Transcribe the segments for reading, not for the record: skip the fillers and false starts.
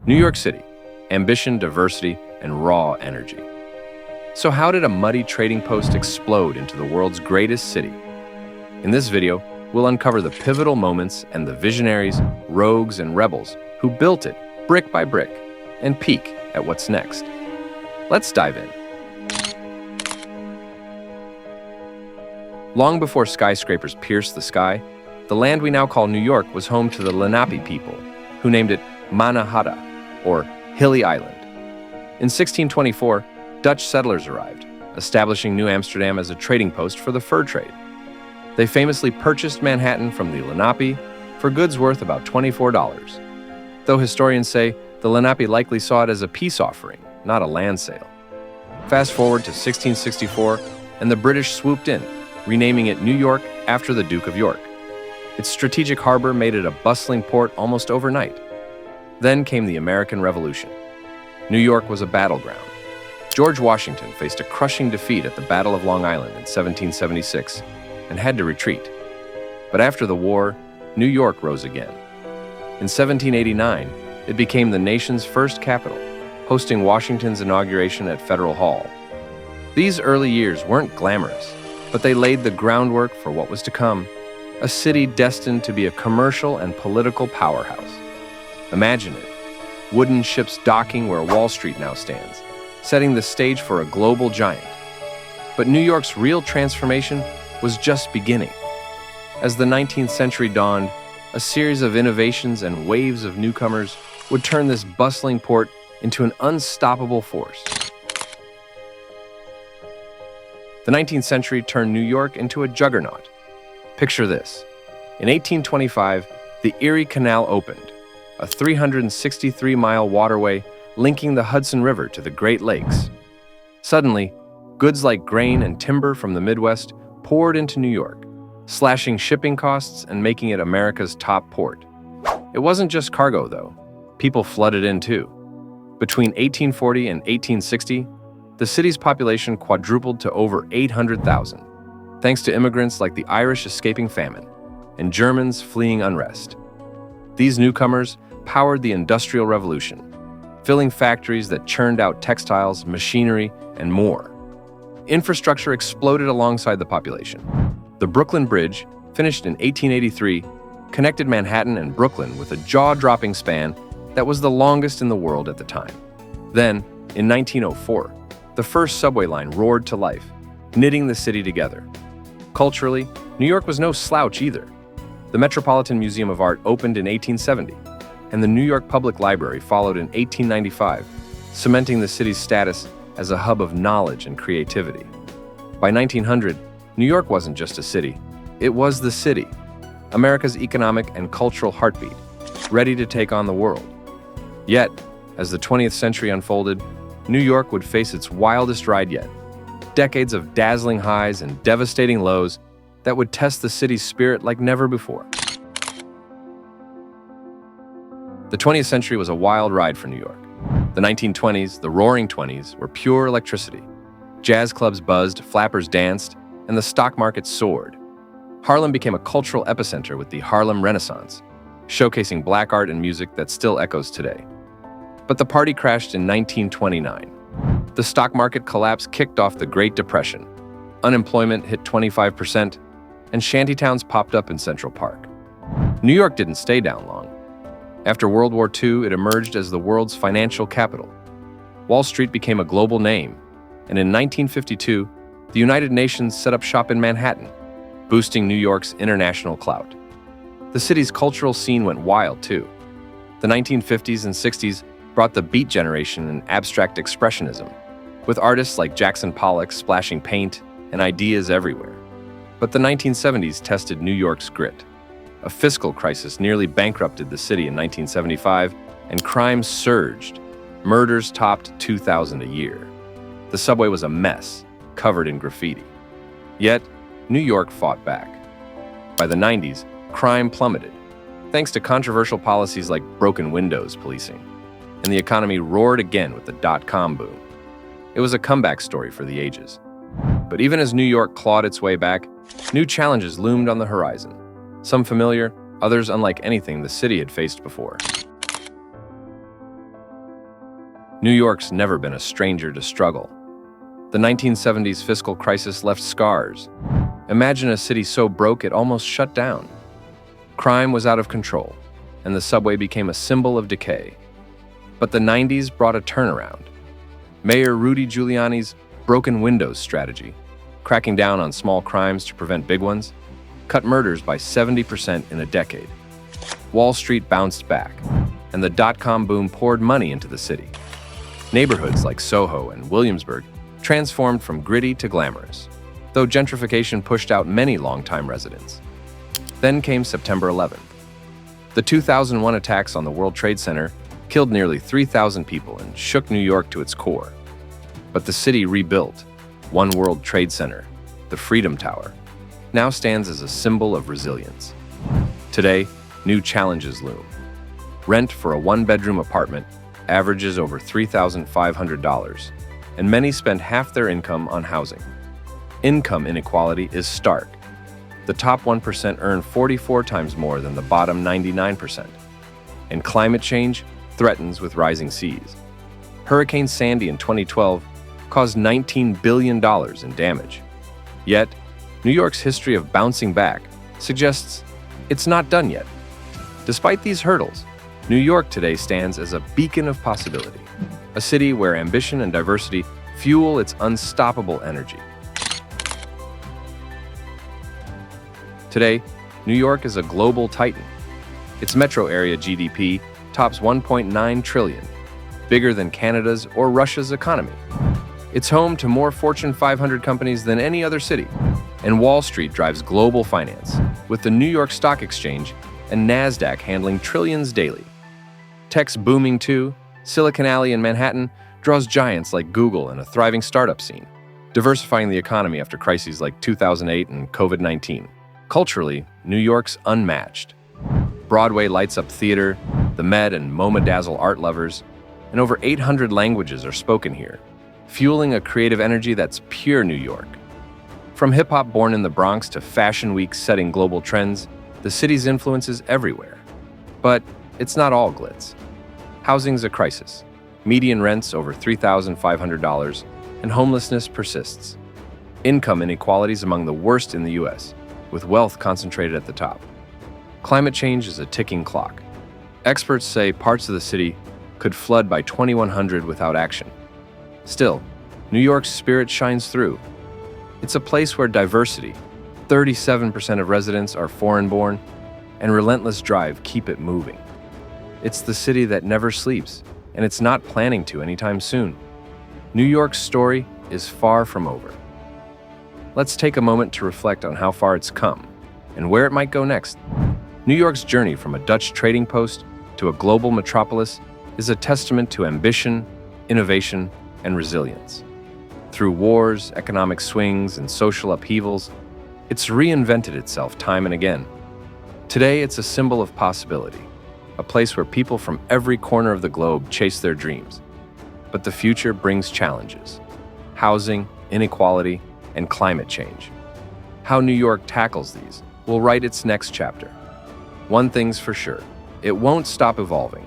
New York City, ambition, diversity, and raw energy. So how did a muddy trading post explode into the world's greatest city? In this video, we'll uncover the pivotal moments and the visionaries, rogues, and rebels who built it brick by brick and peek at what's next. Let's dive in. Long before skyscrapers pierced the sky, the land we now call New York was home to the Lenape people, who named it Mannahatta, or Hilly Island. In 1624, Dutch settlers arrived, establishing New Amsterdam as a trading post for the fur trade. They famously purchased Manhattan from the Lenape for goods worth about $24, though historians say the Lenape likely saw it as a peace offering, not a land sale. Fast forward to 1664, and the British swooped in, renaming it New York after the Duke of York. Its strategic harbor made it a bustling port almost overnight. Then came the American Revolution. New York was a battleground. George Washington faced a crushing defeat at the Battle of Long Island in 1776 and had to retreat. But after the war, New York rose again. In 1789, it became the nation's first capital, hosting Washington's inauguration at Federal Hall. These early years weren't glamorous, but they laid the groundwork for what was to come, a city destined to be a commercial and political powerhouse. Imagine it, wooden ships docking where Wall Street now stands, setting the stage for a global giant. But New York's real transformation was just beginning. As the 19th century dawned, a series of innovations and waves of newcomers would turn this bustling port into an unstoppable force. The 19th century turned New York into a juggernaut. Picture this. In 1825, the Erie Canal opened, a 363-mile waterway linking the Hudson River to the Great Lakes. Suddenly, goods like grain and timber from the Midwest poured into New York, slashing shipping costs and making it America's top port. It wasn't just cargo, though. People flooded in, too. Between 1840 and 1860, the city's population quadrupled to over 800,000, thanks to immigrants like the Irish escaping famine and Germans fleeing unrest. These newcomers powered the Industrial Revolution, filling factories that churned out textiles, machinery, and more. Infrastructure exploded alongside the population. The Brooklyn Bridge, finished in 1883, connected Manhattan and Brooklyn with a jaw-dropping span that was the longest in the world at the time. Then, in 1904, the first subway line roared to life, knitting the city together. Culturally, New York was no slouch either. The Metropolitan Museum of Art opened in 1870, and the New York Public Library followed in 1895, cementing the city's status as a hub of knowledge and creativity. By 1900, New York wasn't just a city, it was the city, America's economic and cultural heartbeat, ready to take on the world. Yet, as the 20th century unfolded, New York would face its wildest ride yet. Decades of dazzling highs and devastating lows that would test the city's spirit like never before. The 20th century was a wild ride for New York. The 1920s, the Roaring '20s, were pure electricity. Jazz clubs buzzed, flappers danced, and the stock market soared. Harlem became a cultural epicenter with the Harlem Renaissance, showcasing black art and music that still echoes today. But the party crashed in 1929. The stock market collapse kicked off the Great Depression. Unemployment hit 25%, and shantytowns popped up in Central Park. New York didn't stay down long. After World War II, it emerged as the world's financial capital. Wall Street became a global name, and in 1952, the United Nations set up shop in Manhattan, boosting New York's international clout. The city's cultural scene went wild, too. The 1950s and 60s brought the Beat generation and abstract expressionism, with artists like Jackson Pollock splashing paint and ideas everywhere. But the 1970s tested New York's grit. A fiscal crisis nearly bankrupted the city in 1975, and crime surged. Murders topped 2,000 a year. The subway was a mess, covered in graffiti. Yet, New York fought back. By the 90s, crime plummeted, thanks to controversial policies like broken windows policing, and the economy roared again with the dot-com boom. It was a comeback story for the ages. But even as New York clawed its way back, new challenges loomed on the horizon. Some familiar, others unlike anything the city had faced before. New York's never been a stranger to struggle. The 1970s fiscal crisis left scars. Imagine a city so broke it almost shut down. Crime was out of control, and the subway became a symbol of decay. But the 90s brought a turnaround. Mayor Rudy Giuliani's broken windows strategy, cracking down on small crimes to prevent big ones, cut murders by 70% in a decade. Wall Street bounced back, and the dot-com boom poured money into the city. Neighborhoods like Soho and Williamsburg transformed from gritty to glamorous, though gentrification pushed out many longtime residents. Then came September 11th. The 2001 attacks on the World Trade Center killed nearly 3,000 people and shook New York to its core. But the city rebuilt. One World Trade Center, the Freedom Tower, now stands as a symbol of resilience. Today, new challenges loom. Rent for a one-bedroom apartment averages over $3,500, and many spend half their income on housing. Income inequality is stark. The top 1% earn 44 times more than the bottom 99%. And climate change threatens with rising seas. Hurricane Sandy in 2012 caused $19 billion in damage. Yet, New York's history of bouncing back suggests it's not done yet. Despite these hurdles, New York today stands as a beacon of possibility, a city where ambition and diversity fuel its unstoppable energy. Today, New York is a global titan. Its metro area GDP tops $1.9 trillion, bigger than Canada's or Russia's economy. It's home to more Fortune 500 companies than any other city, and Wall Street drives global finance, with the New York Stock Exchange and NASDAQ handling trillions daily. Tech's booming too. Silicon Alley in Manhattan draws giants like Google and a thriving startup scene, diversifying the economy after crises like 2008 and COVID-19. Culturally, New York's unmatched. Broadway lights up theater, the Met and MoMA dazzle art lovers, and over 800 languages are spoken here, fueling a creative energy that's pure New York. From hip-hop born in the Bronx to fashion weeks setting global trends, the city's influence is everywhere. But it's not all glitz. Housing's a crisis. Median rents over $3,500, and homelessness persists. Income inequalities among the worst in the U.S., with wealth concentrated at the top. Climate change is a ticking clock. Experts say parts of the city could flood by 2100 without action. Still, New York's spirit shines through. It's a place where diversity, 37% of residents are foreign-born, and relentless drive keep it moving. It's the city that never sleeps, and it's not planning to anytime soon. New York's story is far from over. Let's take a moment to reflect on how far it's come and where it might go next. New York's journey from a Dutch trading post to a global metropolis is a testament to ambition, innovation, and resilience. Through wars, economic swings, and social upheavals, it's reinvented itself time and again. Today, it's a symbol of possibility, a place where people from every corner of the globe chase their dreams. But the future brings challenges: housing, inequality, and climate change. How New York tackles these will write its next chapter. One thing's for sure, it won't stop evolving.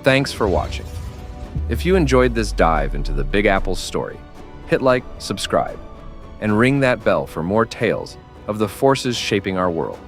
Thanks for watching. If you enjoyed this dive into the Big Apple's story, hit like, subscribe, and ring that bell for more tales of the forces shaping our world.